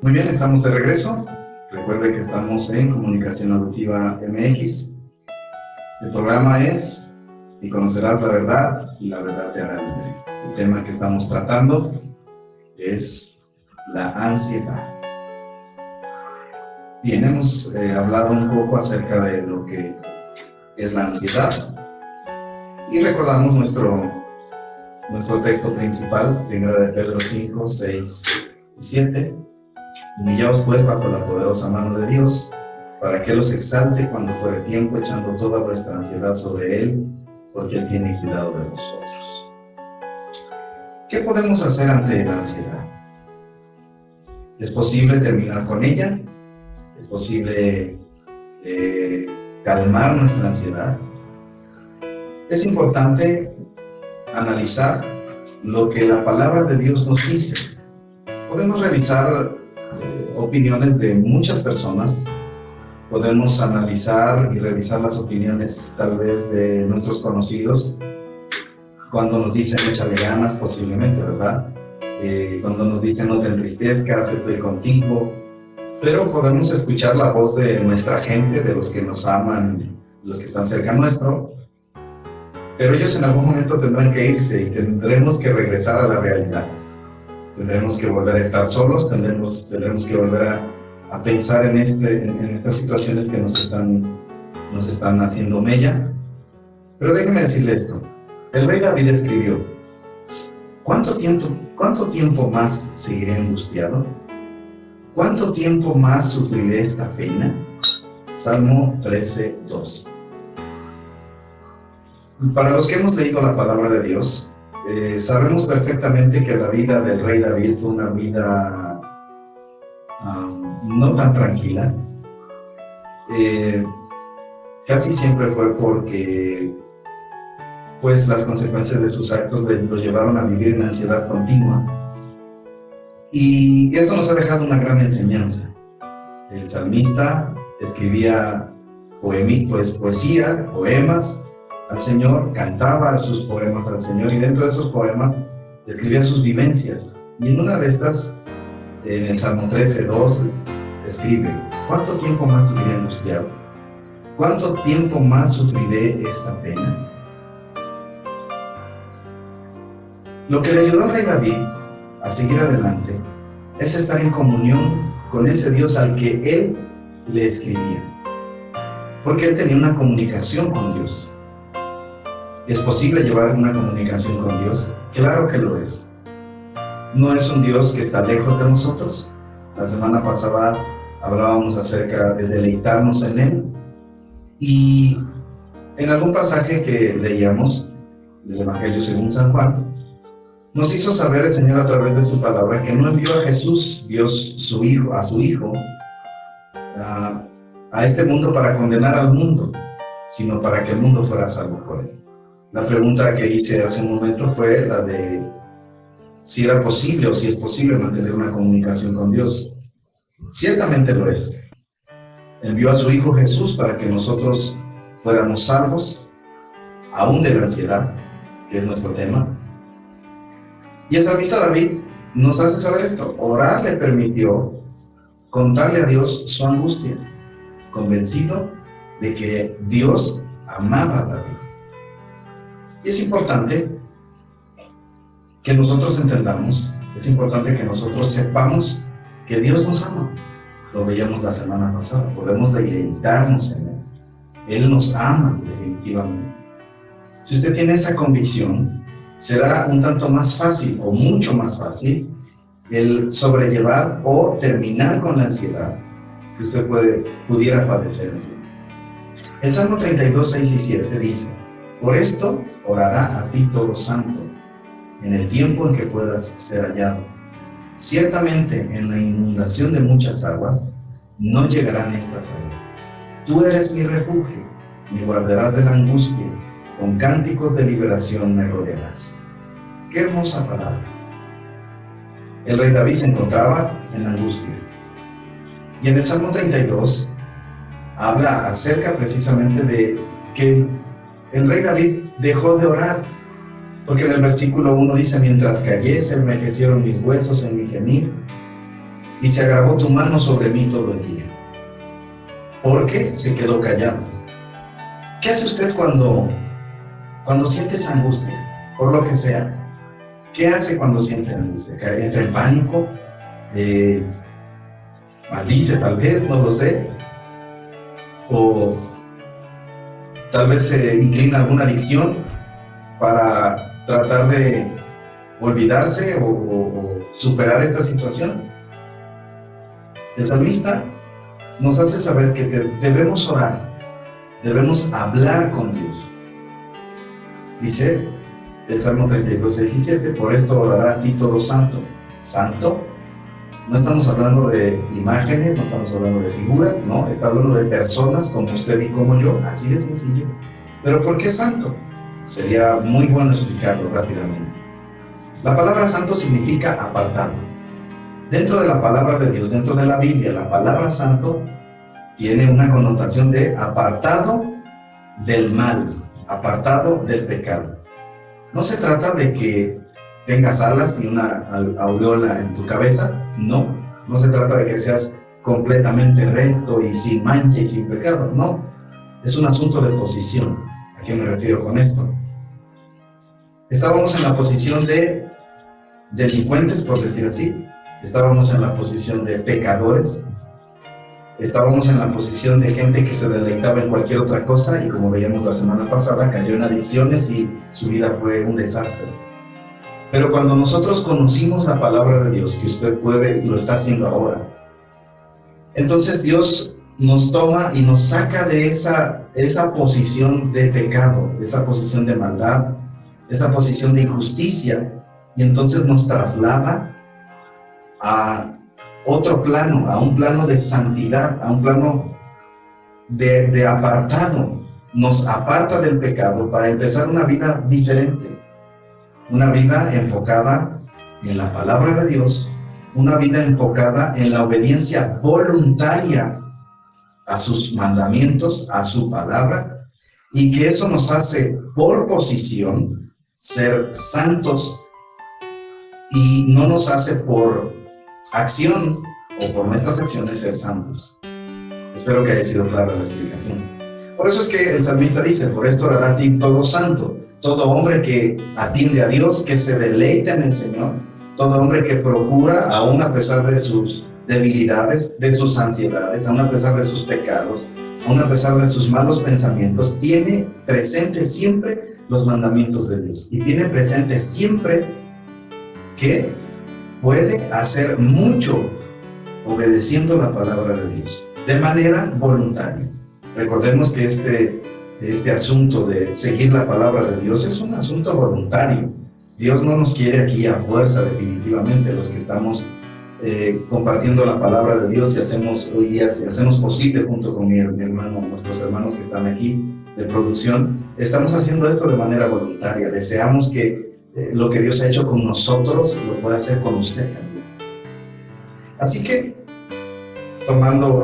Muy bien, estamos de regreso. Recuerde que estamos en Comunicación Auditiva MX. El programa es Y conocerás la verdad, y la verdad te hará libre. El tema que estamos tratando es la ansiedad. Bien, hemos hablado un poco acerca de lo que es la ansiedad y recordamos nuestro texto principal, 1 de Pedro 5, 6 y 7. Humillaos pues bajo la poderosa mano de Dios, para que Él os exalte cuando fuere tiempo, echando toda vuestra ansiedad sobre Él, porque Él tiene cuidado de vosotros. ¿Qué podemos hacer ante la ansiedad? ¿Es posible terminar con ella? ¿Es posible calmar nuestra ansiedad? Es importante analizar lo que la palabra de Dios nos dice. Podemos revisar opiniones de muchas personas, podemos analizar y revisar las opiniones tal vez de nuestros conocidos, cuando nos dicen échale ganas posiblemente, ¿verdad? Cuando nos dicen no te entristezcas, estoy contigo, pero podemos escuchar la voz de nuestra gente, de los que nos aman, los que están cerca nuestro, pero ellos en algún momento tendrán que irse y tendremos que regresar a la realidad. Tendremos que volver a estar solos, tendremos que volver a pensar en estas situaciones que nos están haciendo mella. Pero déjenme decirle esto. El rey David escribió: ¿Cuánto tiempo más seguiré angustiado? ¿Cuánto tiempo más sufriré esta pena? Salmo 13:2. Para los que hemos leído la palabra de Dios, sabemos perfectamente que la vida del rey David fue una vida no tan tranquila. Casi siempre fue porque pues las consecuencias de sus actos lo llevaron a vivir en ansiedad continua, y eso nos ha dejado una gran enseñanza. El salmista escribía poesía, poemas al Señor, cantaba sus poemas al Señor, y dentro de esos poemas escribía sus vivencias. Y en una de estas, en el Salmo 13:2, escribe: ¿Cuánto tiempo más seguiré angustiado? ¿Cuánto tiempo más sufriré esta pena? Lo que le ayudó al rey David a seguir adelante es estar en comunión con ese Dios al que él le escribía, porque él tenía una comunicación con Dios. ¿Es posible llevar una comunicación con Dios? Claro que lo es. No es un Dios que está lejos de nosotros. La semana pasada hablábamos acerca de deleitarnos en Él, y en algún pasaje que leíamos del Evangelio según San Juan, nos hizo saber el Señor a través de su palabra que no envió a Jesús, Dios a su Hijo, a este mundo para condenar al mundo, sino para que el mundo fuera salvo por Él. La pregunta que hice hace un momento fue la de si era posible o si es posible mantener una comunicación con Dios. Ciertamente lo es. Envió a su Hijo Jesús para que nosotros fuéramos salvos, aún de la ansiedad, que es nuestro tema. Y el salmista David nos hace saber esto. Orar le permitió contarle a Dios su angustia, convencido de que Dios amaba a David. Y es importante que nosotros entendamos, es importante que nosotros sepamos que Dios nos ama. Lo veíamos la semana pasada, podemos deleitarnos en Él. Él nos ama definitivamente. Si usted tiene esa convicción, será un tanto más fácil, o mucho más fácil, el sobrellevar o terminar con la ansiedad que usted pudiera padecer. El Salmo 32, 6 y 7 dice: por esto orará a ti todo santo, en el tiempo en que puedas ser hallado. Ciertamente en la inundación de muchas aguas no llegarán estas a él. Tú eres mi refugio, me guardarás de la angustia, con cánticos de liberación me rodearás. ¡Qué hermosa palabra! El rey David se encontraba en angustia. Y en el Salmo 32 habla acerca precisamente de que el rey David dejó de orar, porque en el versículo 1 dice: mientras callé se envejecieron mis huesos en mi gemir, y se agravó tu mano sobre mí todo el día. ¿Por qué se quedó callado? ¿Qué hace usted cuando siente esa angustia, por lo que sea? ¿Qué hace cuando siente angustia? ¿Entra en pánico? ¿Maldice tal vez? No lo sé. ¿O tal vez se inclina a alguna adicción para tratar de olvidarse o superar esta situación? El salmista nos hace saber que debemos orar, debemos hablar con Dios. Dice el Salmo 32, 6 y 7, por esto orará a ti todo santo. ¿Santo? No estamos hablando de imágenes, no estamos hablando de figuras, no, está hablando de personas como usted y como yo, así de sencillo. ¿Pero por qué santo? Sería muy bueno explicarlo rápidamente. La palabra santo significa apartado. Dentro de la palabra de Dios, dentro de la Biblia, la palabra santo tiene una connotación de apartado del mal, apartado del pecado. No se trata de que tengas alas y una aureola en tu cabeza, no se trata de que seas completamente recto y sin mancha y sin pecado, no. Es un asunto de posición. ¿A qué me refiero con esto? Estábamos en la posición de delincuentes, por decir así. Estábamos en la posición de pecadores. Estábamos en la posición de gente que se deleitaba en cualquier otra cosa y, como veíamos la semana pasada, cayó en adicciones y su vida fue un desastre. Pero cuando nosotros conocimos la palabra de Dios, que usted puede y lo está haciendo ahora, entonces Dios nos toma y nos saca de esa posición de pecado, de esa posición de maldad, esa posición de injusticia, y entonces nos traslada a otro plano, a un plano de santidad, a un plano de apartado. Nos aparta del pecado para empezar una vida diferente, una vida enfocada en la palabra de Dios, una vida enfocada en la obediencia voluntaria a sus mandamientos, a su palabra, y que eso nos hace por posición ser santos y no nos hace por acción o por nuestras acciones ser santos. Espero que haya sido clara la explicación. Por eso es que el salmista dice, por esto orará a ti todo santo, todo hombre que atiende a Dios, que se deleita en el Señor, todo hombre que procura, aún a pesar de sus debilidades, de sus ansiedades, aún a pesar de sus pecados, aún a pesar de sus malos pensamientos, tiene presente siempre los mandamientos de Dios y tiene presente siempre que puede hacer mucho obedeciendo la palabra de Dios, de manera voluntaria. Recordemos que este asunto de seguir la palabra de Dios es un asunto voluntario. Dios no nos quiere aquí a fuerza, definitivamente. Los que estamos compartiendo la palabra de Dios y hacemos posible junto con mi hermano, nuestros hermanos que están aquí de producción, estamos haciendo esto de manera voluntaria. Deseamos que lo que Dios ha hecho con nosotros lo pueda hacer con usted también. Así que,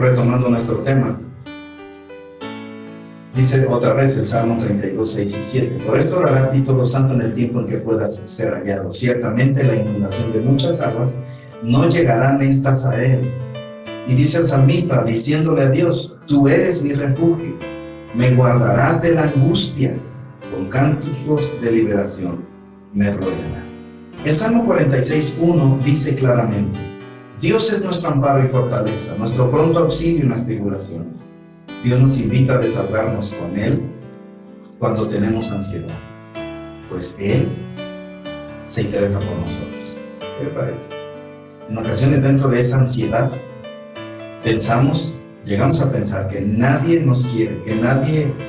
retomando nuestro tema, dice otra vez el Salmo 32, 6 y 7. Por esto orará a ti todo santo en el tiempo en que puedas ser hallado. Ciertamente la inundación de muchas aguas no llegarán estas a él. Y dice el salmista, diciéndole a Dios, tú eres mi refugio, me guardarás de la angustia, con cánticos de liberación me rodearás. El Salmo 46, 1 dice claramente, Dios es nuestro amparo y fortaleza, nuestro pronto auxilio en las tribulaciones. Dios nos invita a desahogarnos con Él cuando tenemos ansiedad, pues Él se interesa por nosotros. ¿Qué le parece? En ocasiones dentro de esa ansiedad llegamos a pensar que nadie nos quiere, que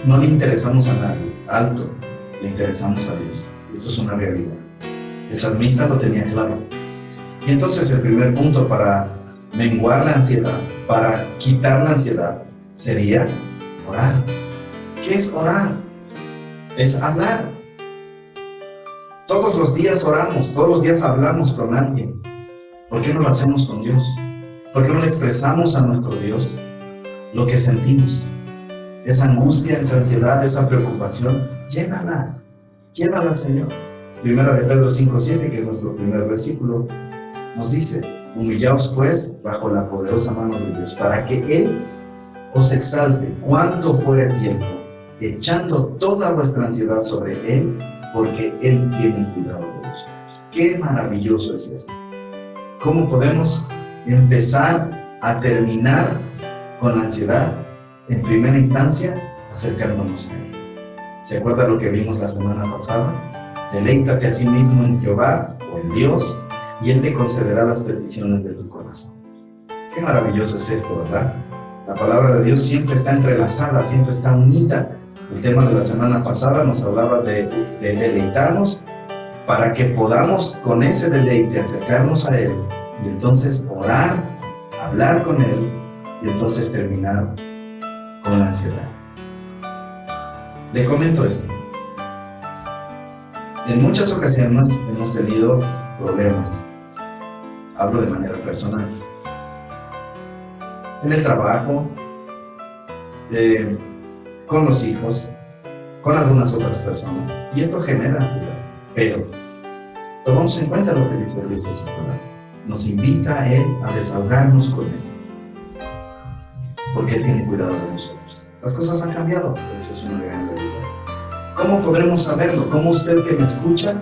no le interesamos a nadie. Alto, le interesamos a Dios. Esto es una realidad. El salmista lo tenía claro. Y entonces el primer punto para menguar la ansiedad, para quitar la ansiedad, sería orar. ¿Qué es orar? Es hablar. Todos los días oramos, todos los días hablamos con alguien. ¿Por qué no lo hacemos con Dios? ¿Por qué no le expresamos a nuestro Dios lo que sentimos? Esa angustia, esa ansiedad, esa preocupación, llévala, Señor. Primera de Pedro 5:7, que es nuestro primer versículo, nos dice, Humillaos pues bajo la poderosa mano de Dios, para que Él os exalte cuanto fuere tiempo, echando toda vuestra ansiedad sobre Él, porque Él tiene cuidado de vosotros. Qué maravilloso es esto. ¿Cómo podemos empezar a terminar con la ansiedad? En primera instancia, acercándonos a Él. ¿Se acuerda lo que vimos la semana pasada? Deleítate a sí mismo en Jehová o en Dios, y Él te concederá las peticiones de tu corazón. Qué maravilloso es esto, ¿verdad? La palabra de Dios siempre está entrelazada, siempre está unida. El tema de la semana pasada nos hablaba de deleitarnos para que podamos con ese deleite acercarnos a Él y entonces orar, hablar con Él y entonces terminar con la ansiedad. Le comento esto. En muchas ocasiones hemos tenido problemas. Hablo de manera personal. En el trabajo, con los hijos, con algunas otras personas. Y esto genera ansiedad. Pero tomamos en cuenta lo que dice Dios en su palabra. Nos invita a Él a desahogarnos con Él. Porque Él tiene cuidado de nosotros. Las cosas han cambiado. Eso es una gran realidad. ¿Cómo podremos saberlo? ¿Cómo usted que me escucha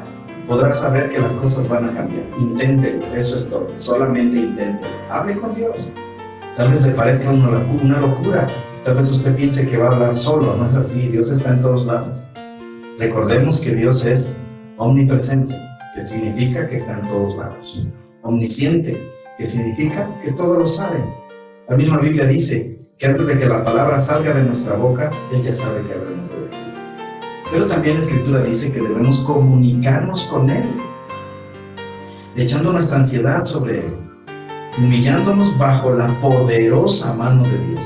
podrá saber que las cosas van a cambiar? Inténtelo, eso es todo. Solamente inténtelo. Hable con Dios. Tal vez le parezca una locura. Tal vez usted piense que va a hablar solo. No es así. Dios está en todos lados. Recordemos que Dios es omnipresente, que significa que está en todos lados. Omnisciente, que significa que todo lo sabe. La misma Biblia dice que antes de que la palabra salga de nuestra boca, Él ya sabe qué habremos de decir. Pero también la Escritura dice que debemos comunicarnos con Él, echando nuestra ansiedad sobre Él, humillándonos bajo la poderosa mano de Dios,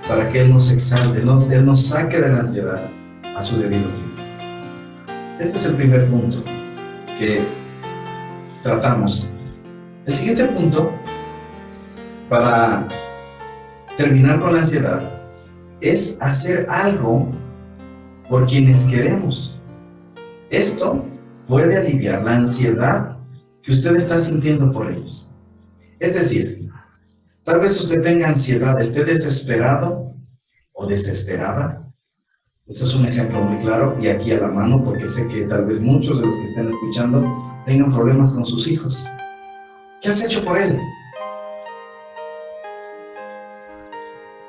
para que Él nos exalte, Él nos saque de la ansiedad a su debido tiempo. Este es el primer punto que tratamos. El siguiente punto, para terminar con la ansiedad, es hacer algo por quienes queremos. Esto puede aliviar la ansiedad que usted está sintiendo por ellos. Es decir, tal vez usted tenga ansiedad, esté desesperado o desesperada. Ese es un ejemplo muy claro y aquí a la mano, porque sé que tal vez muchos de los que estén escuchando tengan problemas con sus hijos. ¿Qué has hecho por él?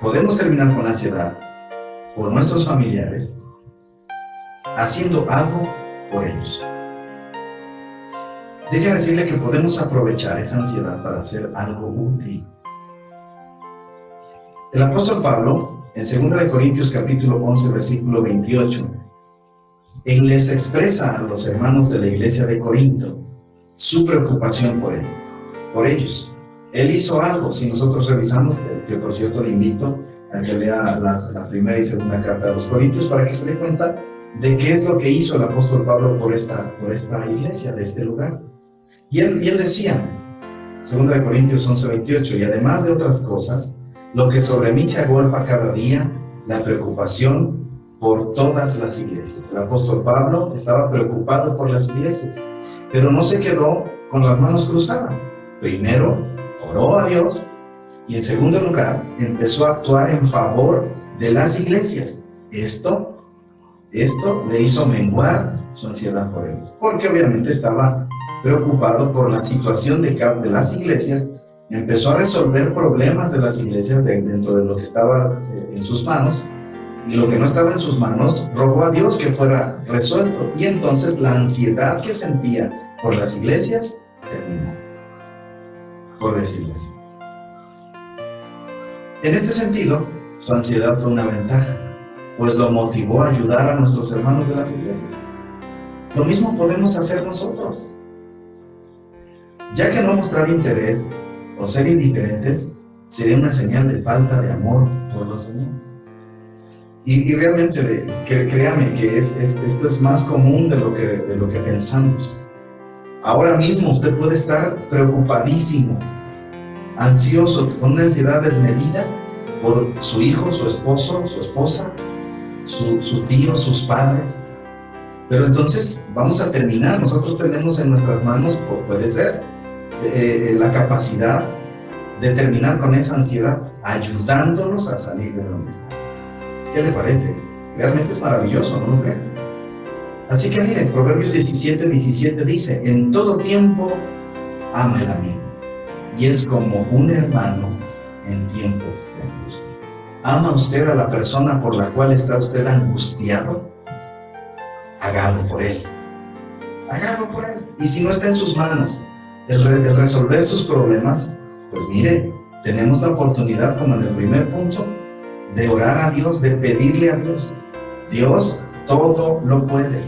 Podemos terminar con la ansiedad por nuestros familiares haciendo algo por ellos. Déjame decirle que podemos aprovechar esa ansiedad para hacer algo útil. El apóstol Pablo, en 2 Corintios capítulo 11, versículo 28, él les expresa a los hermanos de la iglesia de Corinto su preocupación por ellos. Él hizo algo. Si nosotros revisamos, que por cierto le invito a que lea la primera y segunda carta de los Corintios para que se dé cuenta de qué es lo que hizo el apóstol Pablo por esta iglesia, de este lugar. Y él decía, 2 Corintios 11, 28, y además de otras cosas, lo que sobre mí se agolpa cada día, la preocupación por todas las iglesias. El apóstol Pablo estaba preocupado por las iglesias, pero no se quedó con las manos cruzadas. Primero, oró a Dios, y en segundo lugar, empezó a actuar en favor de las iglesias. Esto le hizo menguar su ansiedad por ellos, porque obviamente estaba preocupado por la situación de las iglesias. Empezó a resolver problemas de las iglesias dentro de lo que estaba en sus manos, y lo que no estaba en sus manos, rogó a Dios que fuera resuelto, y entonces la ansiedad que sentía por las iglesias terminó, por decirlo así. En este sentido, su ansiedad fue una ventaja, pues lo motivó a ayudar a nuestros hermanos de las iglesias. Lo mismo podemos hacer nosotros. Ya que no mostrar interés o ser indiferentes sería una señal de falta de amor por los demás. Y realmente, créame que esto es más común de lo que pensamos. Ahora mismo usted puede estar preocupadísimo, ansioso, con una ansiedad desmedida por su hijo, su esposo, su esposa, su tío, sus padres. Pero entonces vamos a terminar. Nosotros tenemos en nuestras manos, puede ser, la capacidad de terminar con esa ansiedad, ayudándolos a salir de donde están. ¿Qué le parece? Realmente es maravilloso, ¿no lo creen? Así que miren, Proverbios 17 dice: en todo tiempo ama el amigo, y es como un hermano en tiempos de angustia. ¿Ama usted a la persona por la cual está usted angustiado? Hágalo por él. Hágalo por él. Y si no está en sus manos el resolver sus problemas, pues mire, tenemos la oportunidad, como en el primer punto, de orar a Dios, de pedirle a Dios. Dios todo lo puede.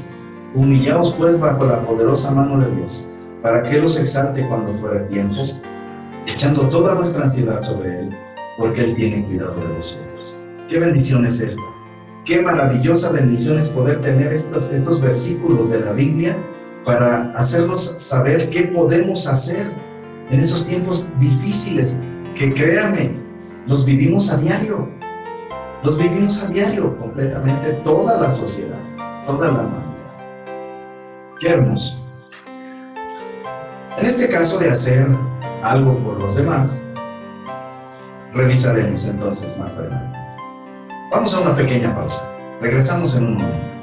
Humillaos pues bajo la poderosa mano de Dios, para que Él los exalte cuando fuere tiempo, echando toda nuestra ansiedad sobre Él, porque Él tiene cuidado de vosotros. ¿Qué bendición es esta? Qué maravillosa bendición es poder tener estos versículos de la Biblia para hacernos saber qué podemos hacer en esos tiempos difíciles, que créame, los vivimos a diario. Los vivimos a diario completamente, toda la sociedad, toda la humanidad. Qué hermoso. En este caso de hacer algo por los demás, revisaremos entonces más adelante. Vamos a una pequeña pausa. Regresamos en un momento.